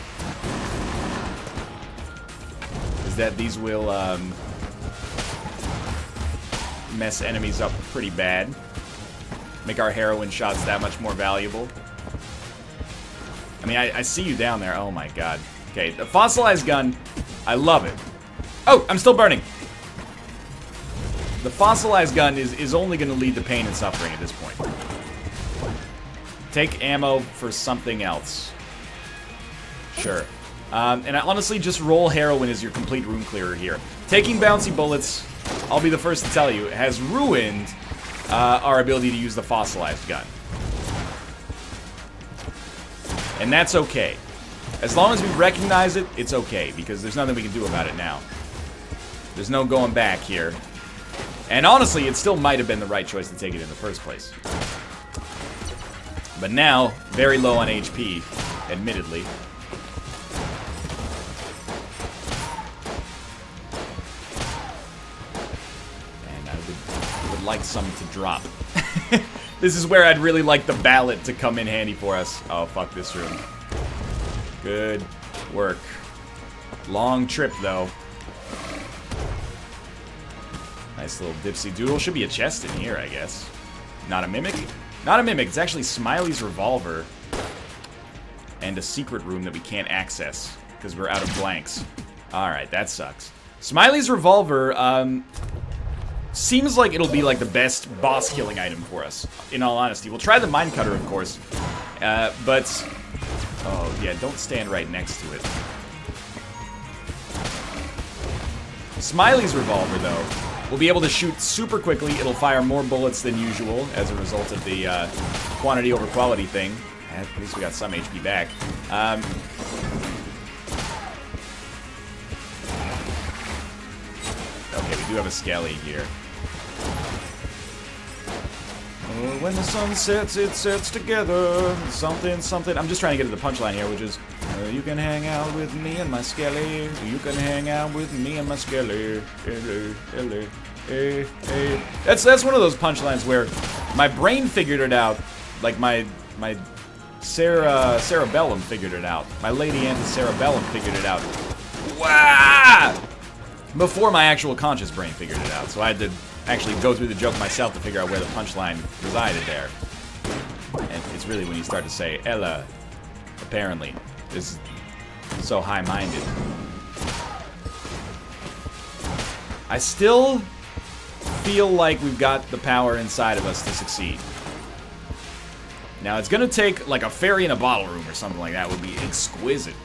is that these will mess enemies up pretty bad. Make our heroin shots that much more valuable. I mean, I see you down there. Oh my god. Okay, the fossilized gun, I love it. Oh, I'm still burning. The fossilized gun is only going to lead to pain and suffering at this point. Take ammo for something else. Sure. And I honestly just roll heroin as your complete room clearer here. Taking bouncy bullets, I'll be the first to tell you, has ruined our ability to use the fossilized gun. And that's okay. As long as we recognize it, it's okay, because there's nothing we can do about it now. There's no going back here. And honestly, it still might have been the right choice to take it in the first place. But now, very low on HP, admittedly. And I would like some to drop. This is where I'd really like the ballot to come in handy for us. Oh, fuck this room. Good work. Long trip, though. Nice little dipsy doodle. Should be a chest in here, I guess. Not a mimic? Not a mimic. It's actually Smiley's revolver. And a secret room that we can't access because we're out of blanks. Alright, that sucks. Smiley's revolver, seems like it'll be like the best boss killing item for us, in all honesty. We'll try the mine cutter, of course. But... oh, yeah, don't stand right next to it. Smiley's revolver, though, we'll be able to shoot super quickly. It'll fire more bullets than usual as a result of the quantity over quality thing. At least we got some HP back. Okay, we do have a skelly here. Oh, when the sun sets, it sets together. Something, something. I'm just trying to get to the punchline here, which is, you can hang out with me and my skelly. You can hang out with me and my skelly. That's one of those punchlines where my brain figured it out, like my cerebellum figured it out. My lady anti-cerebellum figured it out. Wah! Before my actual conscious brain figured it out, so I had to actually go through the joke myself to figure out where the punchline resided there. And it's really when you start to say, Ella, apparently, is so high-minded. I still feel like we've got the power inside of us to succeed. Now, it's gonna take, like, a fairy in a bottle room or something like that would be exquisite.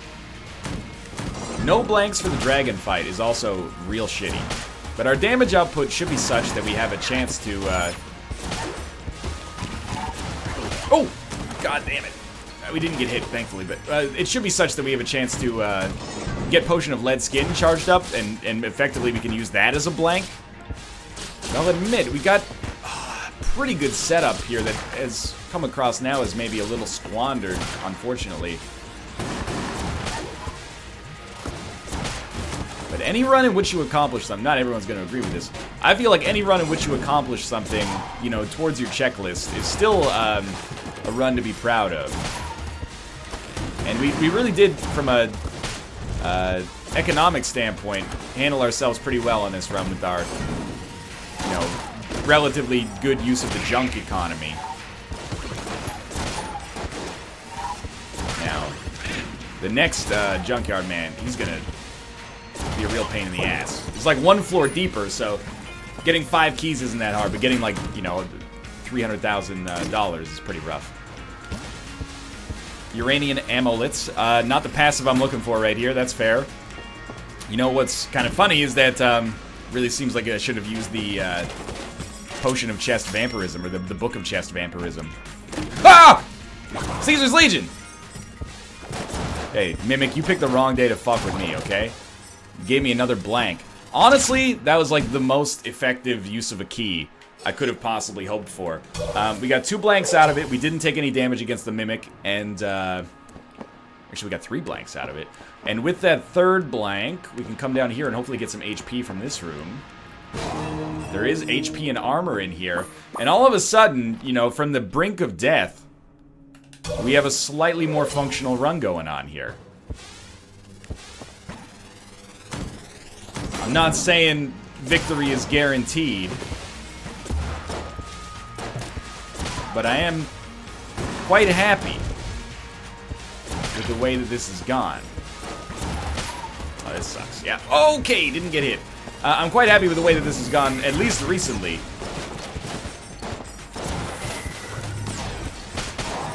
No blanks for the dragon fight is also real shitty. But our damage output should be such that we have a chance to, oh! God damn it. We didn't get hit, thankfully, but it should be such that we have a chance to get Potion of Lead Skin charged up, and effectively we can use that as a blank. But I'll admit, we got a pretty good setup here that has come across now as maybe a little squandered, unfortunately. But any run in which you accomplish something, not everyone's going to agree with this, I feel like any run in which you accomplish something, you know, towards your checklist is still a run to be proud of. And we really did, from a economic standpoint, handle ourselves pretty well on this run with our, you know, relatively good use of the junk economy. Now, the next junkyard man, he's gonna be a real pain in the ass. It's like one floor deeper, so getting 5 keys isn't that hard, but getting, like, you know, $300,000 is pretty rough. Uranian amulets. Not the passive I'm looking for right here, that's fair. You know what's kind of funny is that really seems like I should have used the Potion of Chest Vampirism, or the Book of Chest Vampirism. Ah! Caesar's Legion! Hey, Mimic, you picked the wrong day to fuck with me, okay? You gave me another blank. Honestly, that was like the most effective use of a key I could have possibly hoped for. We got 2 blanks out of it. We didn't take any damage against the Mimic, and actually we got 3 blanks out of it. And with that 3rd blank, we can come down here and hopefully get some HP from this room. There is HP and armor in here, and all of a sudden, you know, from the brink of death, we have a slightly more functional run going on here. I'm not saying victory is guaranteed, but I am quite happy with the way that this has gone. Oh, this sucks. Yeah. Okay, didn't get hit. I'm quite happy with the way that this has gone, at least recently.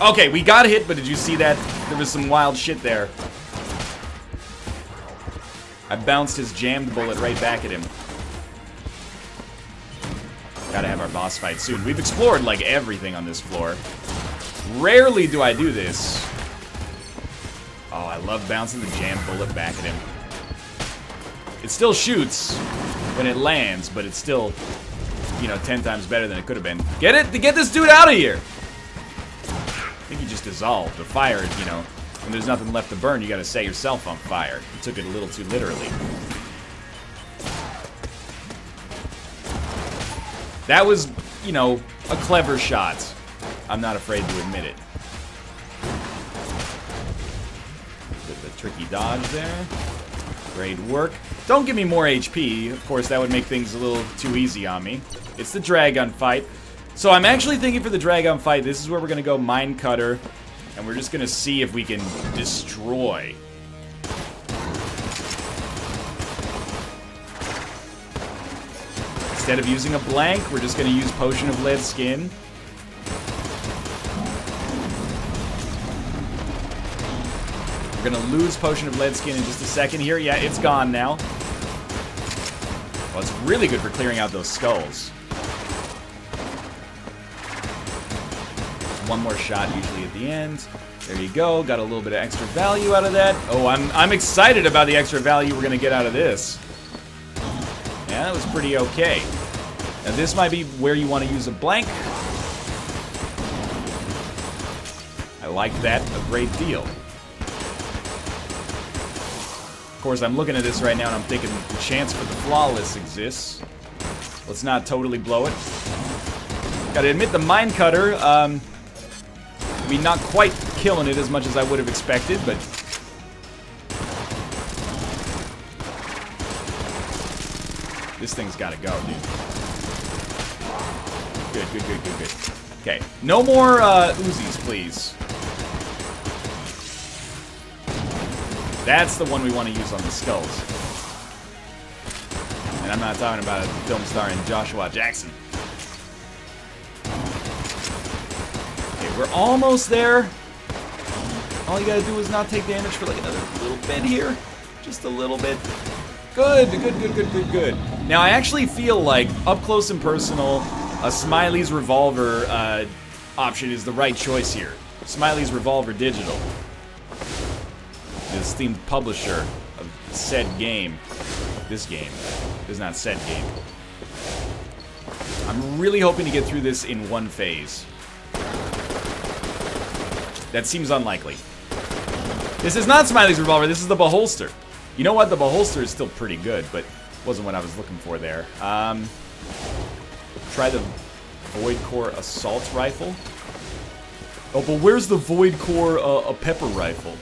Okay, we got hit, but did you see that? There was some wild shit there. I bounced his jammed bullet right back at him. Gotta have our boss fight soon. We've explored, like, everything on this floor. Rarely do I do this. Oh, I love bouncing the jammed bullet back at him. It still shoots when it lands, but it's still, you know, 10 times better than it could have been. Get it? To get this dude out of here! I think he just dissolved. The fire, you know, when there's nothing left to burn, you gotta set yourself on fire. You took it a little too literally. That was, you know, a clever shot. I'm not afraid to admit it. The tricky dodge there. Great work. Don't give me more HP. Of course, that would make things a little too easy on me. It's the Dragon fight. So I'm actually thinking for the Dragon fight, this is where we're going to go Mine Cutter, and we're just going to see if we can destroy. Instead of using a blank, we're just going to use Potion of Lead Skin. We're going to lose Potion of Lead Skin in just a second here. Yeah, it's gone now. Well, it's really good for clearing out those skulls. One more shot usually at the end. There you go. Got a little bit of extra value out of that. Oh, I'm excited about the extra value we're going to get out of this. Yeah, that was pretty okay. Now this might be where you want to use a blank. I like that a great deal. Of course, I'm looking at this right now and I'm thinking the chance for the flawless exists. Let's not totally blow it. Gotta admit, the Mine Cutter, I mean, not quite killing it as much as I would have expected, but this thing's gotta go, dude. Good, good, good, good, good. Okay, no more Uzis, please. That's the one we want to use on the skulls. And I'm not talking about a film starring Joshua Jackson. Okay, we're almost there. All you gotta do is not take damage for like another little bit here. Just a little bit. Good, good, good, good, good, good. Now, I actually feel like, up close and personal, a Smiley's revolver option is the right choice here. Smiley's Revolver Digital, the esteemed publisher of said game. This game is not said game. I'm really hoping to get through this in one phase. That seems unlikely. This is not Smiley's Revolver, this is the Beholster. You know what? The Beholster is still pretty good, but wasn't what I was looking for there. Try the Void Core Assault Rifle. Oh, but where's the Void Core a pepper rifle?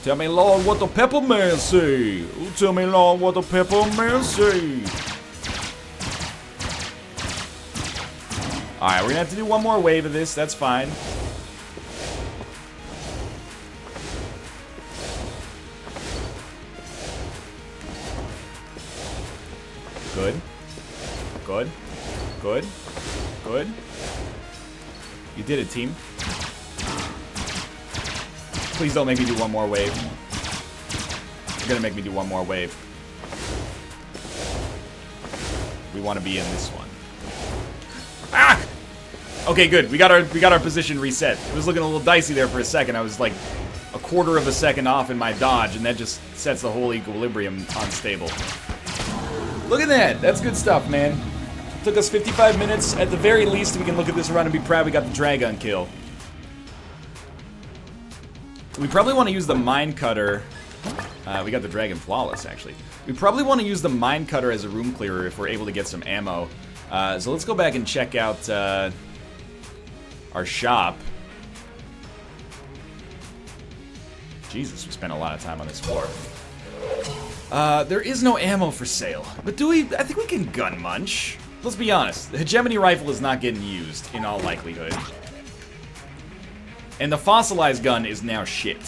Tell me, Lord, what the pepper man say? Oh, tell me, Lord, what the pepper man say? Alright, we're gonna have to do one more wave of this, that's fine. Good. Good. Good. Good. You did it, team. Please don't make me do one more wave. You're gonna make me do one more wave. We want to be in this one. Ah! Okay, good. We got our position reset. It was looking a little dicey there for a second. I was like a quarter of a second off in my dodge, and that just sets the whole equilibrium unstable. Look at that. That's good stuff, man. Took us 55 minutes. At the very least, we can look at this run and be proud we got the Dragon kill. We probably want to use the Mine Cutter. We got the Dragon flawless, actually. We probably want to use the Mine Cutter as a room clearer if we're able to get some ammo. So let's go back and check out our shop. Jesus, we spent a lot of time on this floor. There is no ammo for sale. But do we? I think we can gun munch. Let's be honest. The hegemony rifle is not getting used, in all likelihood. And the fossilized gun is now shit.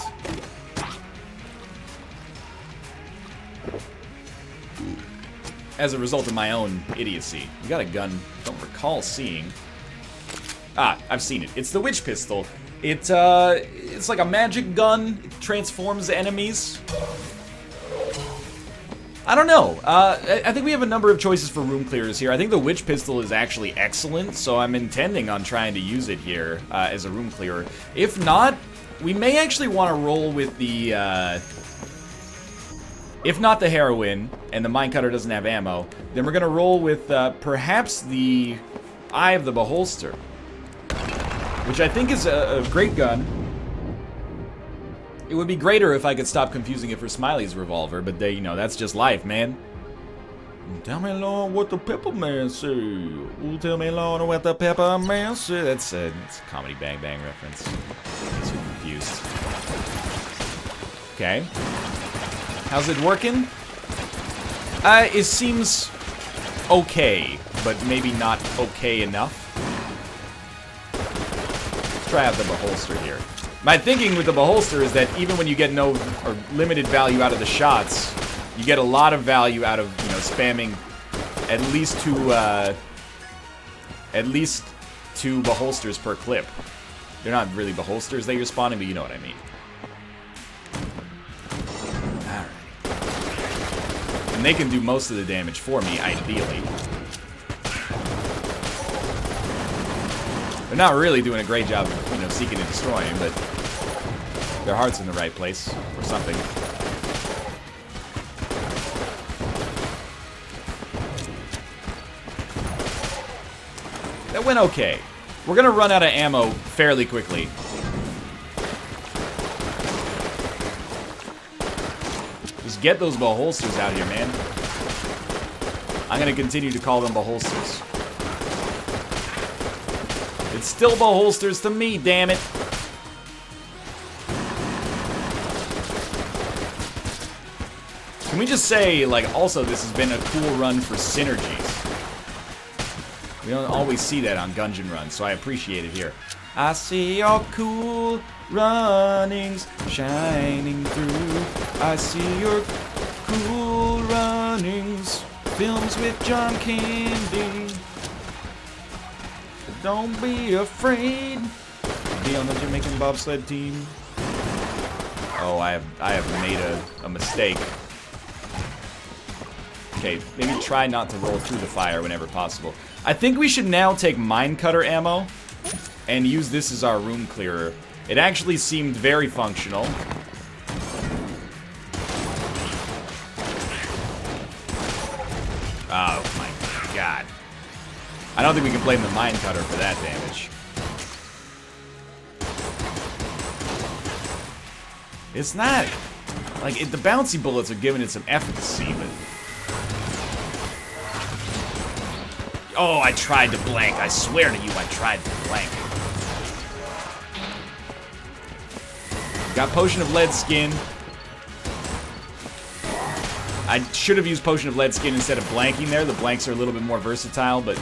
As a result of my own idiocy. We got a gun I don't recall seeing. Ah, I've seen it. It's the Witch Pistol. It's like a magic gun. It transforms enemies. I don't know. I think we have a number of choices for room clearers here. I think the Witch Pistol is actually excellent, so I'm intending on trying to use it here as a room clearer. If not, we may actually want to roll with the... if not the Heroine, and the Mine Cutter doesn't have ammo, then we're going to roll with perhaps the Eye of the Beholster, which I think is a great gun. It would be greater if I could stop confusing it for Smiley's Revolver, but you know, that's just life, man. Tell me, Lord, what the pepper man say. Ooh, tell me, Lord, what the pepper man say. That's a Comedy Bang Bang reference. I'm so confused. Okay. How's it working? It seems okay, but maybe not okay enough. Let's try out the Beholster here. My thinking with the Beholster is that even when you get no or limited value out of the shots, you get a lot of value out of, you know, spamming at least two Beholsters per clip. They're not really Beholsters that you're spawning, but you know what I mean. Alright. And they can do most of the damage for me, ideally. They're not really doing a great job of, you know, seeking and destroying, but their heart's in the right place, or something. That went okay. We're gonna run out of ammo fairly quickly. Just get those Beholsters out here, man. I'm gonna continue to call them Beholsters. It's still Beholsters to me, damn it. Can we just say, like, also this has been a cool run for synergies. We don't always see that on Gungeon runs, so I appreciate it here. I see your cool runnings shining through. I see your cool runnings. Films with John Candy. Don't be afraid. Be on the Jamaican bobsled team. Oh, I have made a mistake. Okay, maybe try not to roll through the fire whenever possible. I think we should now take Mine Cutter ammo. and use this as our room clearer. It actually seemed very functional. Oh my god. I don't think we can blame the mine cutter for that damage. It's not... Like, the bouncy bullets are giving it some efficacy, but... Oh, I tried to blank. I swear to you, I tried to blank. Got Potion of Lead Skin. I should have used Potion of Lead Skin instead of blanking there. The blanks are a little bit more versatile, but...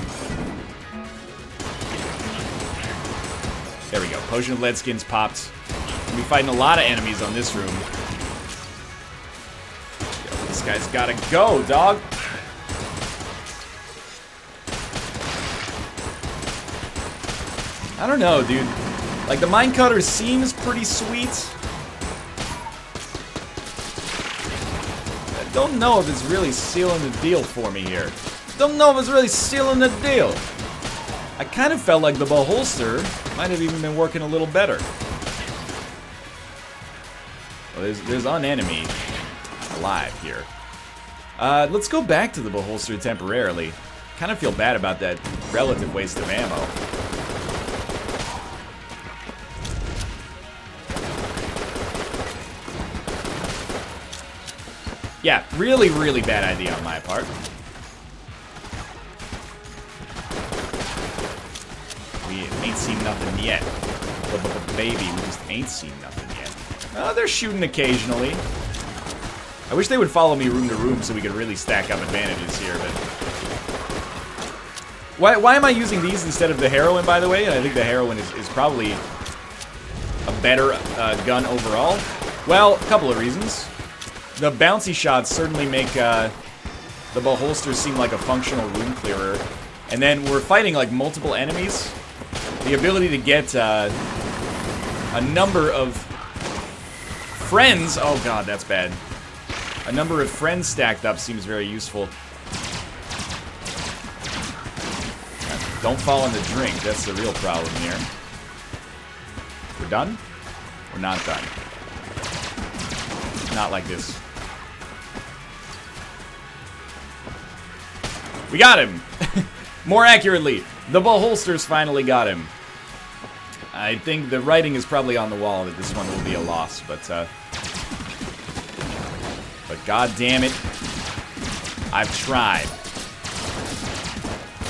There we go. Potion of Lead Skin's popped. We'll be fighting a lot of enemies on this room. Yo, this guy's gotta go, dog. I don't know, dude. Like, the mine cutter seems pretty sweet. I don't know if it's really sealing the deal for me here. Don't know if it's really sealing the deal. I kind of felt like the Beholster might have even been working a little better. Well, there's an enemy alive here. Let's go back to the Beholster temporarily. Kind of feel bad about that relative waste of ammo. Yeah, really, really bad idea on my part. We ain't seen nothing yet. Baby, we just ain't seen nothing yet. Oh, they're shooting occasionally. I wish they would follow me room to room so we could really stack up advantages here, but... Why am I using these instead of the heroin, by the way? I think the heroin is probably a better gun overall. Well, a couple of reasons. The bouncy shots certainly make the Beholster seem like a functional room clearer. And then we're fighting like multiple enemies. The ability to get a number of friends... Oh god, that's bad. A number of friends stacked up seems very useful. Don't fall in the drink, that's the real problem here. We're done? We're not done. Not like this. We got him! More accurately, the Beholsters finally got him. I think the writing is probably on the wall that this one will be a loss, but god damn it, I've tried.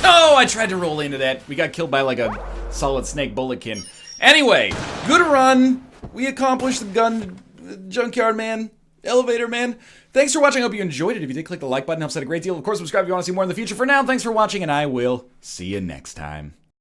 Oh, I tried to roll into that. We got killed by like a solid snake bulletkin. Anyway, good run. We accomplished the gun, junkyard man, elevator man. Thanks for watching. I hope you enjoyed it. If you did, click the like button. Helps out a great deal. Of course, subscribe if you want to see more in the future. For now, thanks for watching, and I will see you next time.